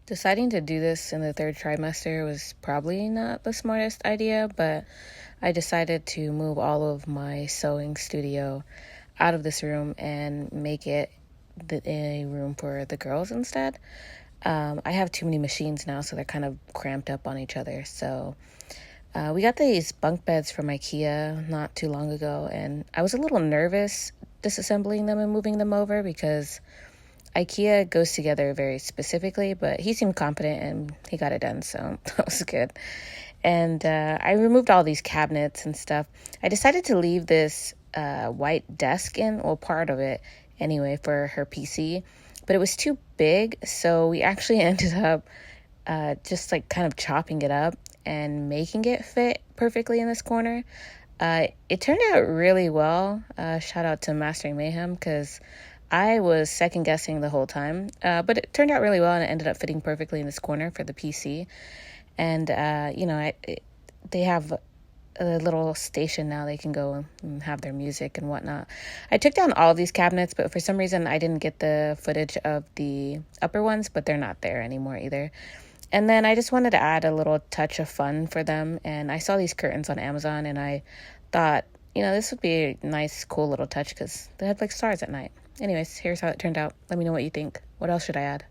Deciding to do this in the third trimester was probably not the smartest idea, but I decided to move all of my sewing studio out of this room and make it a room for the girls instead. I have too many machines now, so they're kind of cramped up on each other. So we got these bunk beds from ikea not too long ago, and I was a little nervous disassembling them and moving them over because IKEA goes together very specifically, but he seemed confident and he got it done, so that was good. And I removed all these cabinets and stuff. I decided to leave this white desk in, well, part of it anyway, for her PC, but it was too big, so we actually ended up just like kind of chopping it up and making it fit perfectly in this corner. It turned out really well. Shout out to Mastering Mayhem because I was second guessing the whole time, but it turned out really well and it ended up fitting perfectly in this corner for the PC. And, they have a little station now they can go and have their music and whatnot. I took down all of these cabinets, but for some reason I didn't get the footage of the upper ones, but they're not there anymore either. And then I just wanted to add a little touch of fun for them. And I saw these curtains on Amazon and I thought, this would be a nice, cool little touch because they had like stars at night. Anyways, here's how it turned out. Let me know what you think. What else should I add?